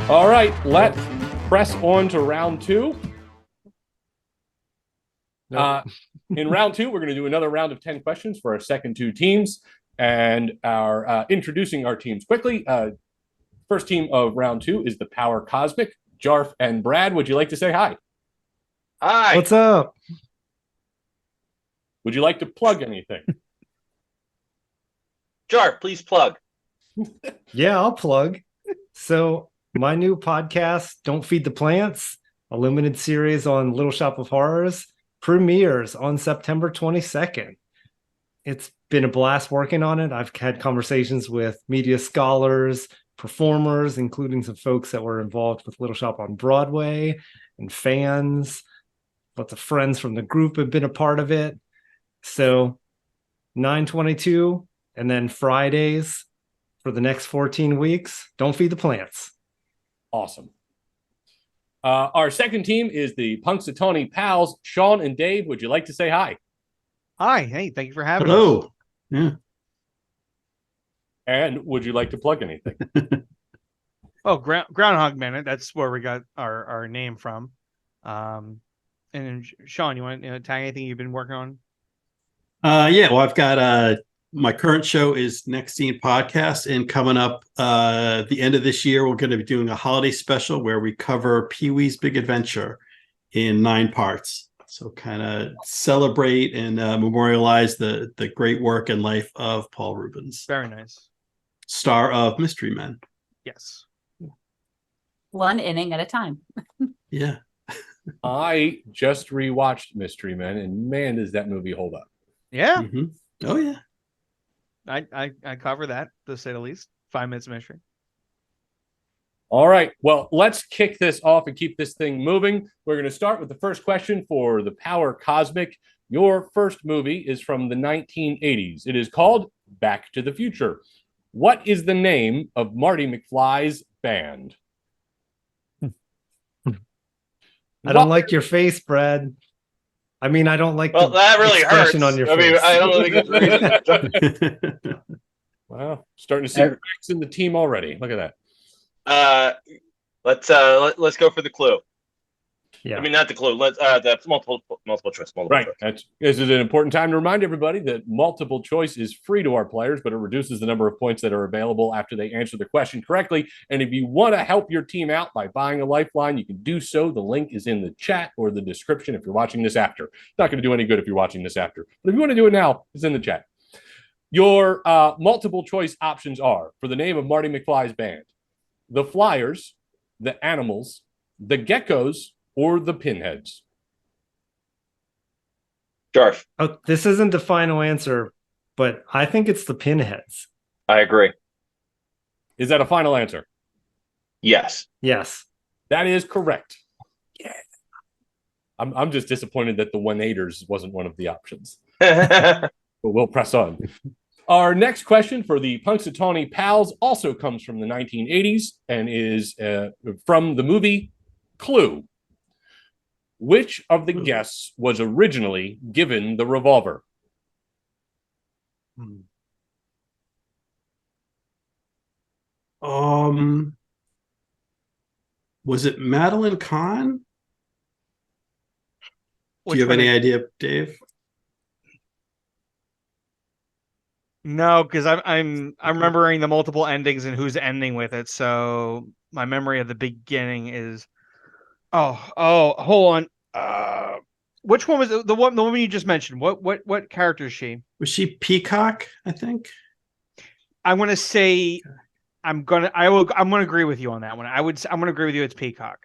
All right, let's press on to round two. In round two, we're going to do another round of 10 questions for our second two teams. And our introducing our teams quickly. First team of round two is the Power Cosmic. Jarf and Brad, would you like to say hi? Hi. What's up? Would you like to plug anything? Jar, please plug. Yeah, I'll plug. So my new podcast, Don't Feed the Plants, a limited series on Little Shop of Horrors, premieres on September 22nd. It's been a blast working on it. I've had conversations with media scholars, performers, including some folks that were involved with Little Shop on Broadway, and fans. Lots of friends from the group have been a part of it. So 9/22, and then Fridays for the next 14 weeks. Don't Feed the Plants. Awesome. Our second team is the Punxsutawney Pals. Sean and Dave, would you like to say hi? Hi. Hey, thank you for having us. Hello. Yeah. And would you like to plug anything? Oh, Groundhog Minute. That's where we got our name from. And then Sean, you want to tag anything you've been working on? Yeah. Well, I've got my current show is Next Scene Podcast, and coming up the end of this year, we're going to be doing a holiday special where we cover Pee-wee's Big Adventure in 9 parts. So kind of celebrate and memorialize the great work and life of Paul Reubens. Very nice. Star of Mystery Men. Yes. One inning at a time. Yeah. I just rewatched Mystery Men, and man, does that movie hold up. Yeah. Mm-hmm. Oh, yeah. I cover that, to say the least. 5 minutes of mystery. All right. Well, let's kick this off and keep this thing moving. We're going to start with the first question for the Power Cosmic. Your first movie is from the 1980s. It is called Back to the Future. What is the name of Marty McFly's band? I don't like your face, Brad. I mean, I don't like Well, the that really expression hurts. on your I mean, face. I don't think it's reason. Well, starting to see cracks in the team already. Look at that. Let's go for the clue. Yeah. I mean, not the clue. Let's the multiple choice. Right. This is an important time to remind everybody that multiple choice is free to our players, but it reduces the number of points that are available after they answer the question correctly. And if you want to help your team out by buying a lifeline, you can do so. The link is in the chat or the description if you're watching this after. It's not going to do any good if you're watching this after. But if you want to do it now, it's in the chat. Your multiple choice options are, for the name of Marty McFly's band, the Flyers, the Animals, the Geckos, or the Pinheads. Jarf. Oh, this isn't the final answer, but I think it's the Pinheads. I agree. Is that a final answer? Yes. Yes. That is correct. Yeah. I'm just disappointed that the 1-8ers wasn't one of the options. But we'll press on. Our next question for the Punxsutawney Pals also comes from the 1980s and is from the movie Clue. Which of the guests was originally given the revolver? Was it Madeline Kahn? Do you have Which any one? idea, Dave? No, because I'm remembering the multiple endings and who's ending with it. So my memory of the beginning is hold on. Which one was the woman you just mentioned? What character is she? Was she Peacock, I think? I want to say I'm gonna agree with you on that one. I'm gonna agree with you. It's Peacock.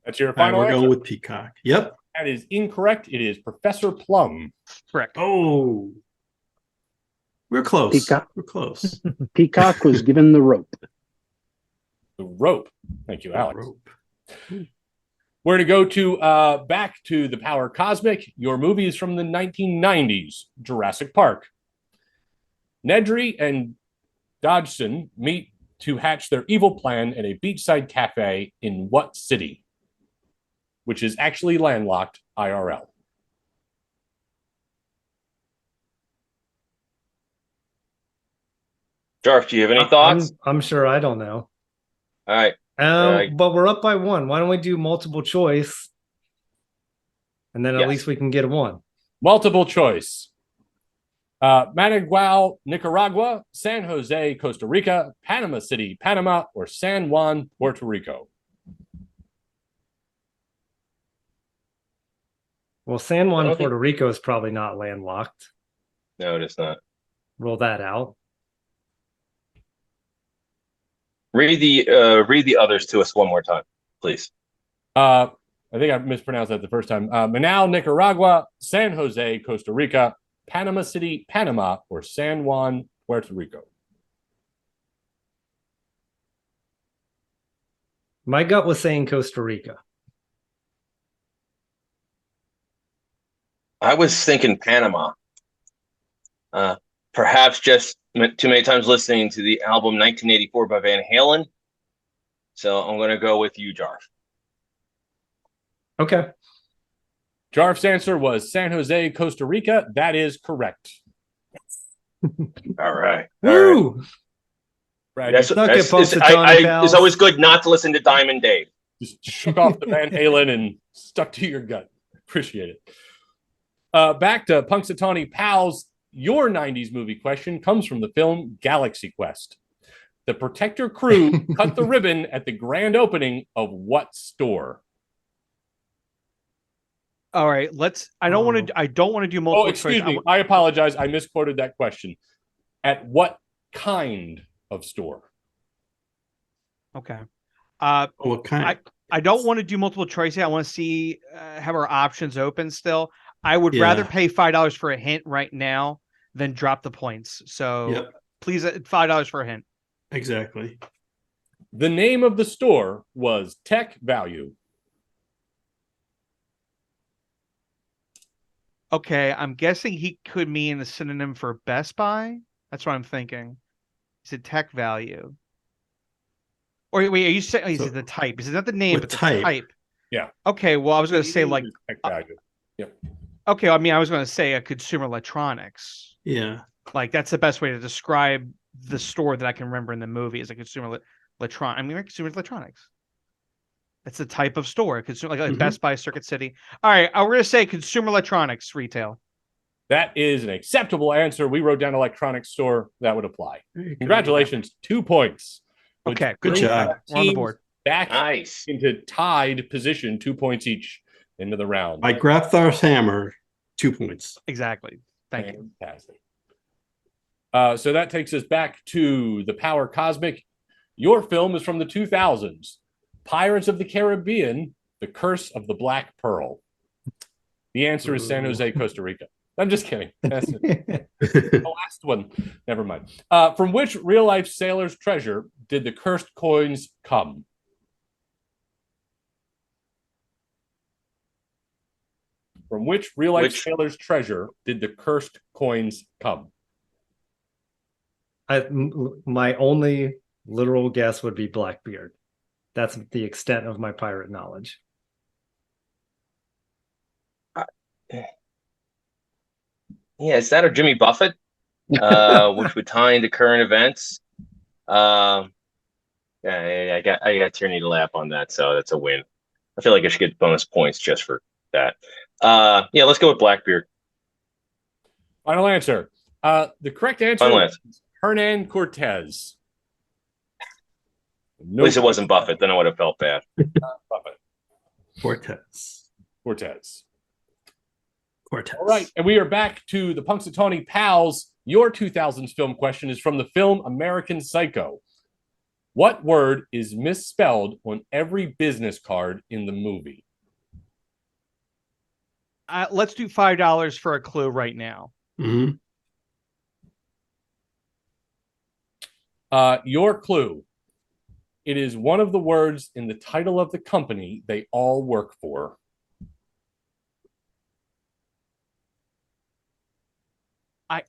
That's your All right, final we're answer? going with Peacock. Yep. That is incorrect. It is Professor Plum. Correct. Oh. We're close. Peacock. We're close. Peacock was given the rope. The rope. Thank you, Alex. Rope. We're going to go to back to the Power Cosmic. Your movie is from the 1990s, Jurassic Park. Nedry and Dodgson meet to hatch their evil plan at a beachside cafe in what city? Which is actually landlocked IRL. Jarf, do you have any thoughts? I'm sure I don't know. All right. But we're up by one. Why don't we do multiple choice? And then at Yes. least we can get a one. Multiple choice. Managua, Nicaragua, San Jose, Costa Rica, Panama City, Panama, or San Juan, Puerto Rico. Well, San I Juan, don't think- Puerto Rico is probably not landlocked. No, it is not. Roll that out. Read the others to us one more time, please. I think I mispronounced that the first time. Manao, Nicaragua, San Jose, Costa Rica, Panama City, Panama, or San Juan, Puerto Rico. My gut was saying Costa Rica. I was thinking Panama. Perhaps just too many times listening to the album 1984 by Van Halen. So I'm going to go with you, Jarf. Okay. Jarf's answer was San Jose, Costa Rica. That is correct. All right. Woo! Brad, That's, you Suck that's, it, Punxsutawney Pals. it's always good not to listen to Diamond Dave. just shook off the Van Halen and stuck to your gut. Appreciate it. Back to Punxsutawney Pals. Your 90s movie question comes from the film Galaxy Quest. The Protector crew cut the ribbon at the grand opening of what store? All right, I don't want to do multiple Oh, excuse choice. me. I apologize. I misquoted that question. At what kind of store? Okay. What kind? I don't want to do multiple choice yet. I want to see have our options open still. I would rather pay $5 for a hint right now than drop the points. So please, $5 for a hint. Exactly. The name of the store was Tech Value. Okay, I'm guessing he could mean a synonym for Best Buy. That's what I'm thinking. Is it Tech Value? Or wait, are you saying is it the type? Is it not the name, What but the type? type? Yeah. Okay, well, I was going to say like Tech Value. Yep. okay, I mean, I was going to say a consumer electronics. Yeah. Like that's the best way to describe the store that I can remember in the movie is a consumer electronic. I mean, consumer electronics. That's the type of store, consumer like Best Buy, Circuit City. All right, we're gonna say consumer electronics retail. That is an acceptable answer. We wrote down electronics store. That would apply. There you go. Congratulations, 2 points. which Okay, Good brings job. our We're on the teams board. Back Nice. into tied position, 2 points each into the round. My Grapthar's hammer, 2 points. Exactly. Thank you. Fantastic. So that takes us back to the Power Cosmic. Your film is from the 2000s. Pirates of the Caribbean, The Curse of the Black Pearl. The answer is San Jose, Costa Rica. I'm just kidding. That's it. The last one. Never mind. From which real-life sailor's treasure did the cursed coins come? From which real-life sailor's treasure did the cursed coins come? My only literal guess would be Blackbeard. That's the extent of my pirate knowledge. Yeah, is that or Jimmy Buffett? Which would tie into current events. Yeah, I got Tierney to laugh on that, so that's a win. I feel like I should get bonus points just for that. Yeah, let's go with Blackbeard. Final answer. The correct answer Final is Hernan Cortez. At least it wasn't Buffett. Then I would have felt bad. Buffett. Cortez. Cortez. Cortez. All right, and we are back to the Punxsutawney Pals. Your 2000s film question is from the film American Psycho. What word is misspelled on every business card in the movie? Let's do $5 for a clue right now. Mhm. Your clue. It is one of the words in the title of the company they all work for.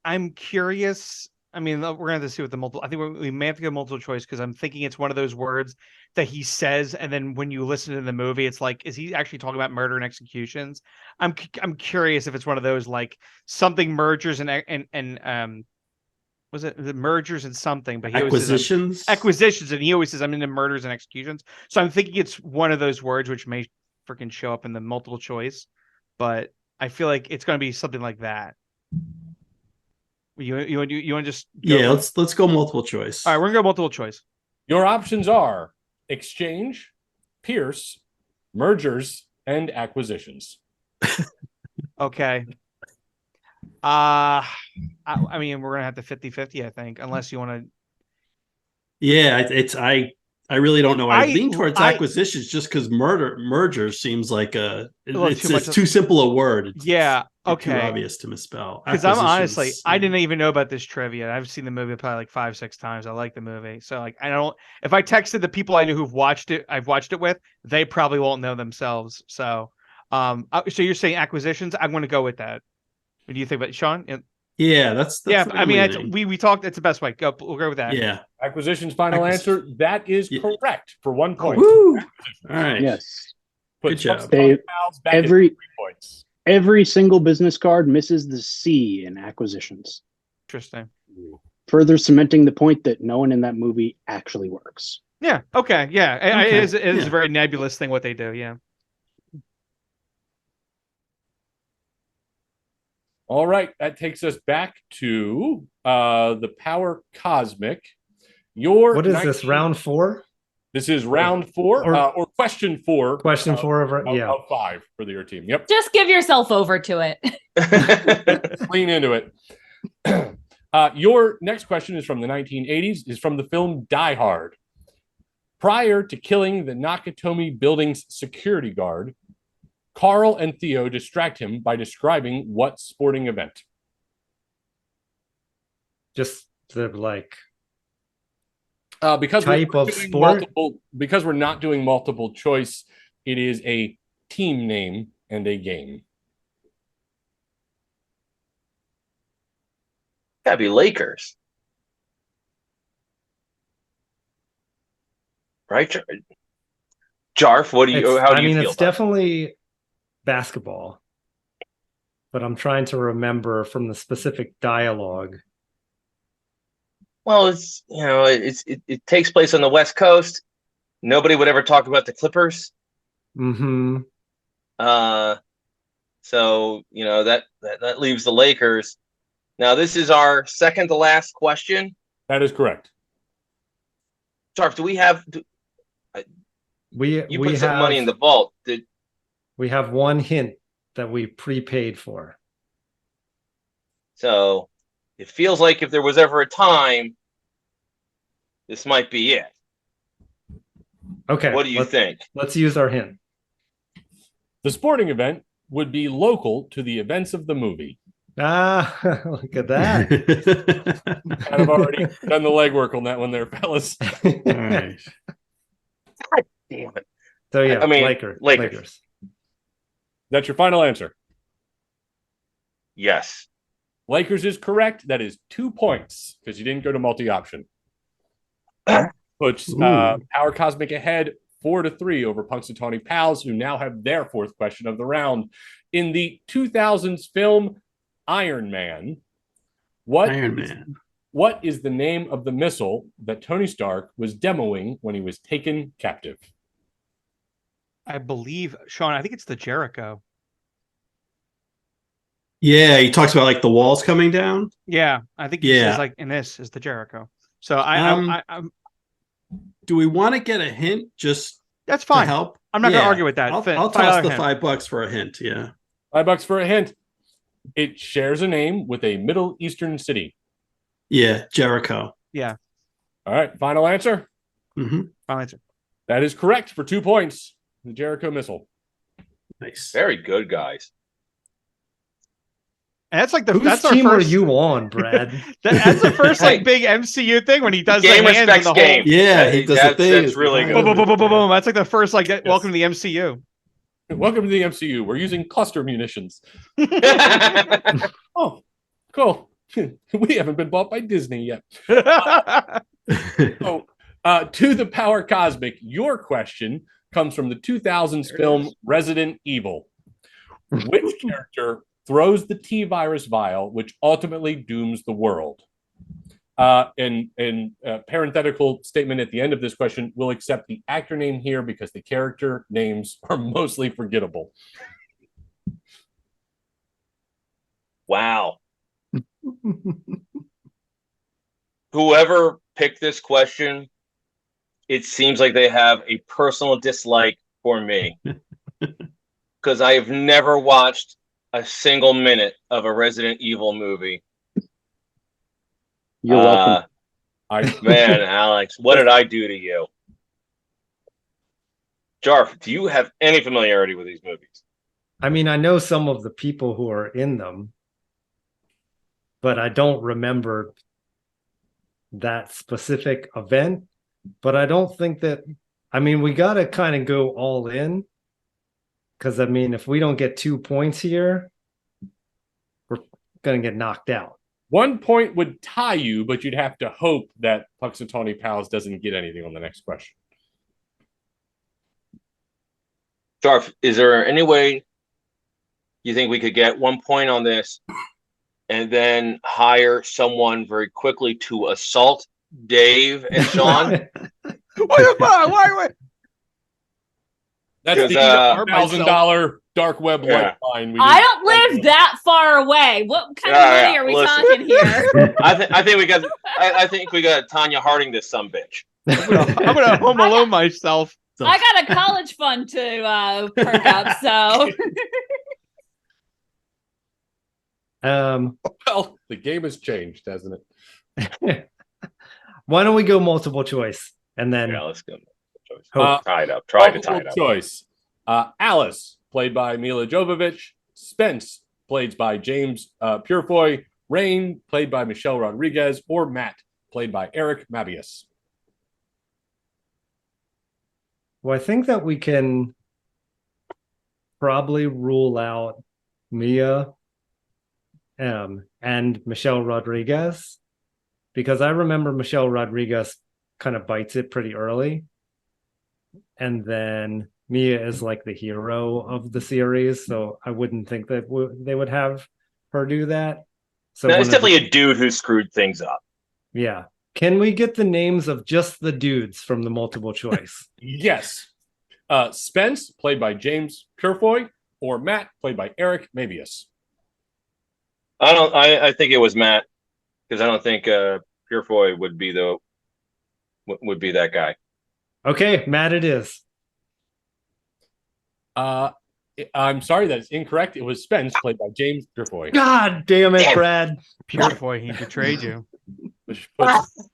I'm curious. I mean, we're gonna have to see what the multiple. I think we may have to go multiple choice because I'm thinking it's one of those words that he says, and then when you listen to the movie, it's like, is he actually talking about murder and executions? I'm curious if it's one of those like something mergers and was it the mergers and something? But he always says Acquisitions. and he always says I'm into murders and executions. So I'm thinking it's one of those words which may freaking show up in the multiple choice, but I feel like it's going to be something like that. You want to just go? Yeah, let's go multiple choice. All right, we're gonna go multiple choice. Your options are exchange, pierce, mergers, and acquisitions. Okay. I mean, we're gonna have to 50-50, I think, unless you want to. Yeah, I really don't know. I lean towards I- acquisitions just because merger seems like little it's too much of- too simple a word. It's Yeah. too Okay. obvious to misspell. Because I'm honestly, Acquisitions, I didn't even know about this trivia. I've seen the movie probably like 5-6 times. I like the movie, so like I don't. If I texted the people I knew who've watched it, I've watched it with, they probably won't know themselves. So, so you're saying acquisitions? I'm going to go with that. What do you think about Sean? Yeah, that's Yeah, what I I'm mean, leaning. we talked. It's the best way. We'll go with that. Yeah. Acquisitions final Acquisition. answer. That is Yeah. correct for 1 point. Woo! All right. Yes. Put Good job. Punxsutawney Pals back at Every 3 points. every single business card misses the C in acquisitions, Interesting. further cementing the point that no one in that movie actually works. Yeah. Okay. Yeah. Okay, It is yeah. a very nebulous thing what they do. Yeah. All right, that takes us back to the Power Cosmic. What is this, round 4? This is round 4 or question 4. Question 4 of yeah. Of 5 for your team. Yep. Just give yourself over to it. Lean into it. Your next question is from the 1980s, is from the film Die Hard. Prior to killing the Nakatomi building's security guard, Carl and Theo distract him by describing what sporting event? Just the like Because type we're of doing sport? because we're not doing multiple choice, it is a team name and a game. Gotta be Lakers. Right? Jarf, what do you how do you feel? It's definitely basketball, but I'm trying to remember from the specific dialogue. Well, it's it takes place on the West Coast. Nobody would ever talk about the Clippers. Mm-hmm. So that leaves the Lakers. Now this is our second to last question. That is correct. Jarf, do we have? We put some have money in the vault. we have one hint that we prepaid for. So it feels like if there was ever a time, this might be it. Okay. What do you think? Let's use our hint. The sporting event would be local to the events of the movie. Ah, look at that. Kind of already done the legwork on that one there, fellas. All right. God damn it. So yeah, I mean, Lakers. That's your final answer. Yes. Lakers is correct. That is 2 points because you didn't go to multi-option. Puts Power Cosmic ahead 4-3 over Punxsutawney Pals, who now have their fourth question of the round. In the 2000s film Iron Man, what is the name of the missile that Tony Stark was demoing when he was taken captive? I believe, Sean, I think it's the Jericho. Yeah, he talks about like the walls coming down. Yeah, I think he says like in this is the Jericho. So I'm do we want to get a hint just that's fine. to help? I'm not going to argue with that. I'll toss the $5 for a hint. Yeah. $5 for a hint. It shares a name with a Middle Eastern city. Yeah, Jericho. Yeah. All right, final answer? Mm-hmm. Final answer. That is correct for 2 points. The Jericho missile. Nice. Very good, guys. And that's like Whose team are you on, Brad? That's the first like big MCU thing when he does Game the hands respects and the game. whole. Yeah, he does the thing. That's really good. Boom, boom, boom, boom, boom, boom. That's like the first like welcome to the MCU. Welcome to the MCU. We're using cluster munitions. Oh, cool. We haven't been bought by Disney yet. So, to the Power Cosmic, your question comes from the 2000s film Resident Evil. Which character throws the T-virus vial, which ultimately dooms the world? And parenthetical statement at the end of this question, we'll accept the actor name here because the character names are mostly forgettable. Wow. Whoever picked this question, it seems like they have a personal dislike for me because I have never watched a single minute of a Resident Evil movie. You're welcome. Man, Alex, what did I do to you? Jarf, do you have any familiarity with these movies? I mean, I know some of the people who are in them, but I don't remember that specific event. But I don't think that, I mean, we got to kind of go all in. Because, I mean, if we don't get 2 points here, we're going to get knocked out. 1 point would tie you, but you'd have to hope that Punxsutawney Pals doesn't get anything on the next question. Jarf, is there any way you think we could get 1 point on this and then hire someone very quickly to assault Dave and Sean? Why? That's the $1,000 dark web lifeline. I don't live that far away. What kind of money are we talking here? I think we got Tanya Harding this sumbitch. I'm gonna home alone myself. I got a college fund to perk up, so. Well, the game has changed, hasn't it? Why don't we go multiple choice and then Let's go. Tie it up. Try to tie it up. Choice. Alice, played by Mila Jovovich. Spence, played by James Purefoy. Rain, played by Michelle Rodriguez. Or Matt, played by Eric Mabius. Well, I think that we can probably rule out Mia and Michelle Rodriguez, because I remember Michelle Rodriguez kind of bites it pretty early. And then Mia is like the hero of the series, so I wouldn't think that they would have her do that. So no, it's definitely a dude who screwed things up. Yeah. Can we get the names of just the dudes from the multiple choice? Yes. Spence, played by James Purefoy, or Matt, played by Eric Mabius. I think it was Matt, because I don't think Purefoy would be that guy. Okay, Matt it is. I'm sorry, that is incorrect. It was Spence, played by James Purefoy. God damn it, Brad. Purefoy, he betrayed you. Which puts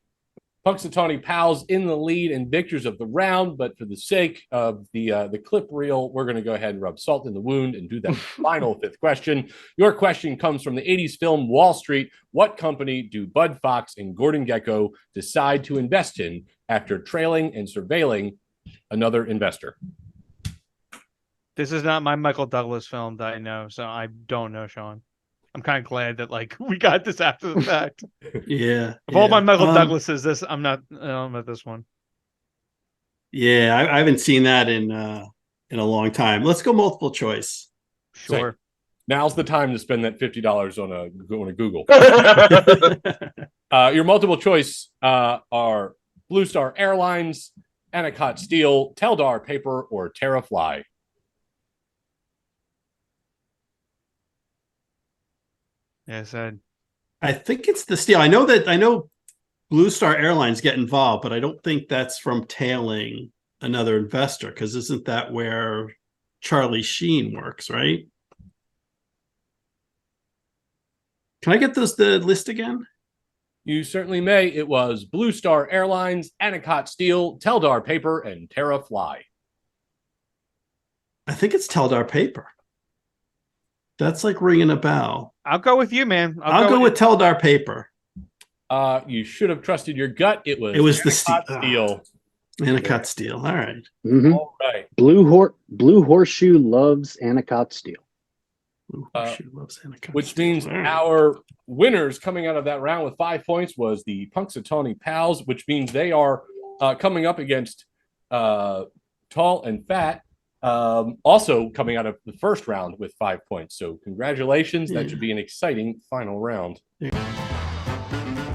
Punxsutawney Pals in the lead and victors of the round, but for the sake of the clip reel, we're going to go ahead and rub salt in the wound and do that final fifth question. Your question comes from the 80s film Wall Street. What company do Bud Fox and Gordon Gekko decide to invest in after trailing and surveilling another investor? This is not my Michael Douglas film that I know, so I don't know, Sean. I'm kind of glad that we got this after the fact. Yeah. Of all my Michael Douglases, I'm not this one. Yeah, I haven't seen that in a long time. Let's go multiple choice. Sure. So, now's the time to spend that $50 on a Google. Your multiple choice are Blue Star Airlines, Anacott Steel, Teldar Paper, or Terrafly. Yes, I think it's the steel. I know Blue Star Airlines get involved, but I don't think that's from tailing another investor, because isn't that where Charlie Sheen works, right? Can I get the list again? You certainly may. It was Blue Star Airlines, Anacott Steel, Teldar Paper, and Terrafly. I think it's Teldar Paper. That's like ringing a bell. I'll go with you, man. I'll go with Teldar Paper. You should have trusted your gut. It was the Steel. Anacott Steel. All right. Mm-hmm. All right. Blue Horseshoe loves Anacott Steel. Which means our winners coming out of that round with 5 points was the Punxsutawney Pals, which means they are coming up against Tall and Fat, also coming out of the first round with 5 points. So congratulations. That should be an exciting final round. Yeah.